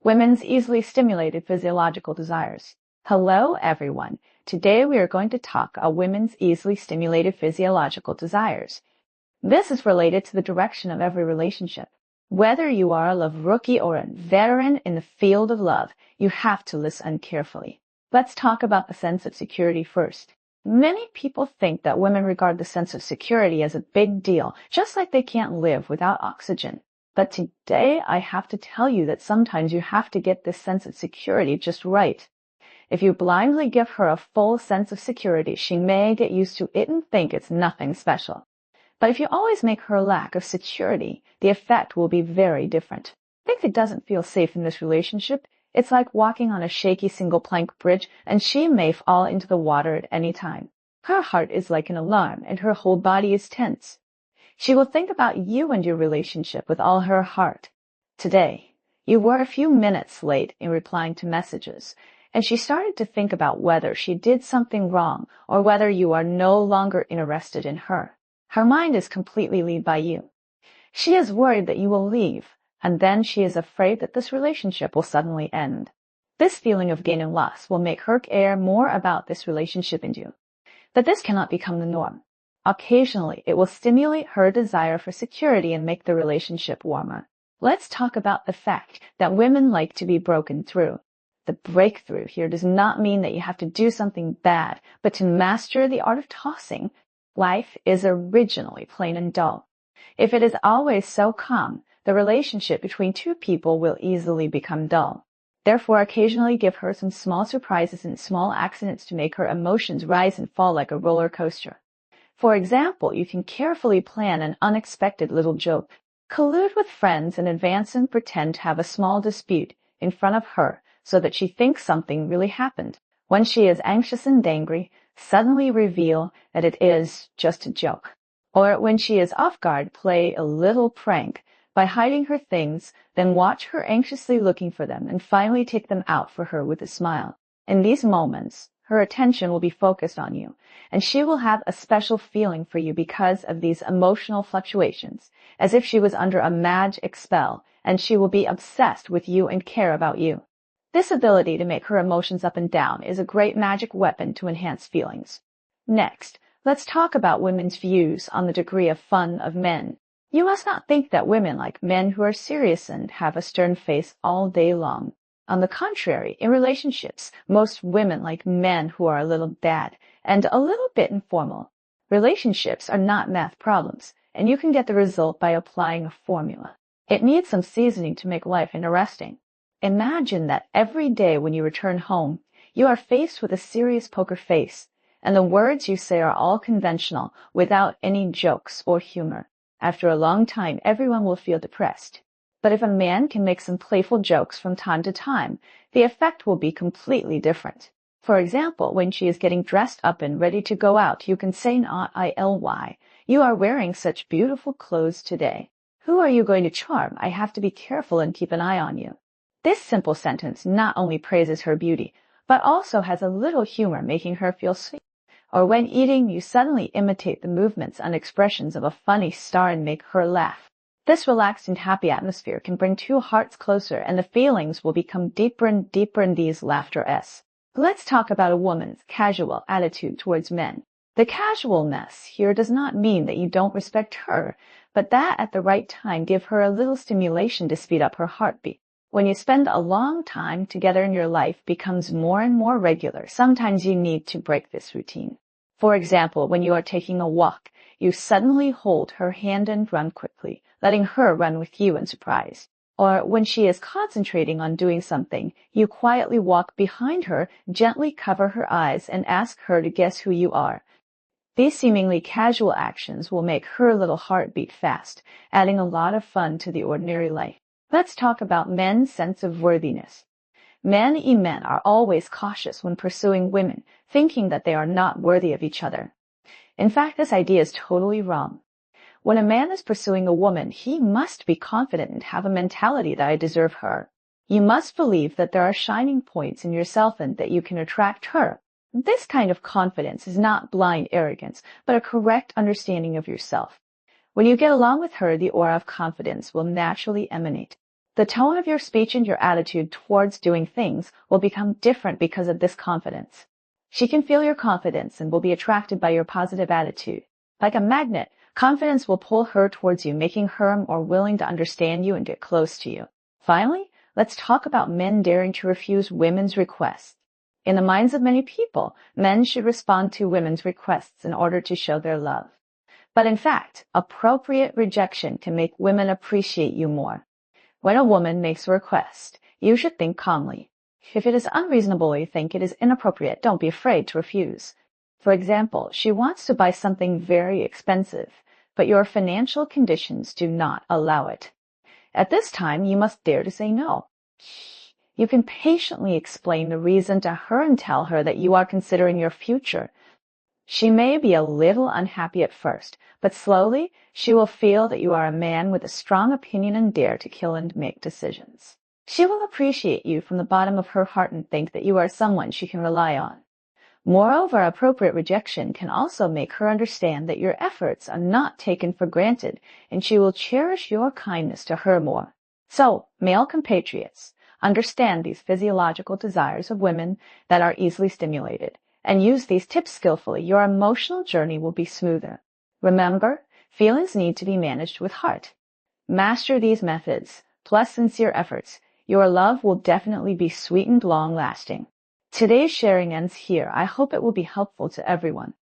Women's easily stimulated physiological desires. Hello, everyone. Today we are going to talk about women's easily stimulated physiological desires. This is related to the direction of every relationship. Whether you are a love rookie or a veteran in the field of love, you have to listen carefully. Let's talk about the sense of security first. Many people think that women regard the sense of security as a big deal, just like they can't live without oxygen. But today I have to tell you that sometimes you have to get this sense of security just right. If you blindly give her a full sense of security, she may get used to it and think it's nothing special. But if you always make her lack of security, the effect will be very different. Think it doesn't feel safe in this relationship. It's like walking on a shaky single plank bridge and she may fall into the water at any time. Her heart is like an alarm and her whole body is tense. She will think about you and your relationship with all her heart. Today, you were a few minutes late in replying to messages, and she started to think about whether she did something wrong or whether you are no longer interested in her. Her mind is completely led by you. She is worried that you will leave, and then she is afraid that this relationship will suddenly end. This feeling of gain and loss will make her care more about this relationship and you. But this cannot become the norm. Occasionally, it will stimulate her desire for security and make the relationship warmer. Let's talk about the fact that women like to be broken through. The breakthrough here does not mean that you have to do something bad, but to master the art of tossing. Life is originally plain and dull. If it is always so calm, the relationship between two people will easily become dull. Therefore, occasionally give her some small surprises and small accidents to make her emotions rise and fall like a roller coaster. For example, you can carefully plan an unexpected little joke, collude with friends in advance and pretend to have a small dispute in front of her so that she thinks something really happened. When she is anxious and angry, suddenly reveal that it is just a joke. Or when she is off guard, play a little prank by hiding her things, then watch her anxiously looking for them and finally take them out for her with a smile. In these moments, her attention will be focused on you, and she will have a special feeling for you because of these emotional fluctuations, as if she was under a magic spell, and she will be obsessed with you and care about you. This ability to make her emotions up and down is a great magic weapon to enhance feelings. Next, let's talk about women's views on the degree of fun of men. You must not think that women like men who are serious and have a stern face all day long. On the contrary, in relationships, most women like men who are a little bad and a little bit informal. Relationships are not math problems, and you can get the result by applying a formula. It needs some seasoning to make life interesting. Imagine that every day when you return home, you are faced with a serious poker face, and the words you say are all conventional, without any jokes or humor. After a long time, everyone will feel depressed. But if a man can make some playful jokes from time to time, the effect will be completely different. For example, when she is getting dressed up and ready to go out, you can say not ILY, "You are wearing such beautiful clothes today. Who are you going to charm? I have to be careful and keep an eye on you." This simple sentence not only praises her beauty, but also has a little humor, making her feel sweet. Or when eating, you suddenly imitate the movements and expressions of a funny star and make her laugh. This relaxed and happy atmosphere can bring two hearts closer, and the feelings will become deeper and deeper in these laughter-s. Let's talk about a woman's casual attitude towards men. The casualness here does not mean that you don't respect her, but that at the right time give her a little stimulation to speed up her heartbeat. When you spend a long time together and your life becomes more and more regular, sometimes you need to break this routine. For example, when you are taking a walk, you suddenly hold her hand and run quickly, letting her run with you in surprise. Or when she is concentrating on doing something, you quietly walk behind her, gently cover her eyes, and ask her to guess who you are. These seemingly casual actions will make her little heart beat fast, adding a lot of fun to the ordinary life. Let's talk about men's sense of worthiness. Men are always cautious when pursuing women, thinking that they are not worthy of each other. In fact, this idea is totally wrong. When a man is pursuing a woman, he must be confident and have a mentality that I deserve her. You must believe that there are shining points in yourself and that you can attract her. This kind of confidence is not blind arrogance, but a correct understanding of yourself. When you get along with her, the aura of confidence will naturally emanate. The tone of your speech and your attitude towards doing things will become different because of this confidence. She can feel your confidence and will be attracted by your positive attitude. Like a magnet, confidence will pull her towards you, making her more willing to understand you and get close to you. Finally, let's talk about men daring to refuse women's requests. In the minds of many people, men should respond to women's requests in order to show their love. But in fact, appropriate rejection can make women appreciate you more. When a woman makes a request, you should think calmly. If it is unreasonable or you think it is inappropriate, don't be afraid to refuse. For example, she wants to buy something very expensive, but your financial conditions do not allow it. At this time, you must dare to say no. You can patiently explain the reason to her and tell her that you are considering your future. She may be a little unhappy at first, but slowly she will feel that you are a man with a strong opinion and dare to kill and make decisions. She will appreciate you from the bottom of her heart and think that you are someone she can rely on. Moreover, appropriate rejection can also make her understand that your efforts are not taken for granted, and she will cherish your kindness to her more. So, male compatriots, understand these physiological desires of women that are easily stimulated, and use these tips skillfully. Your emotional journey will be smoother. Remember, feelings need to be managed with heart. Master these methods, plus sincere efforts. Your love will definitely be sweet and long-lasting. Today's sharing ends here. I hope it will be helpful to everyone.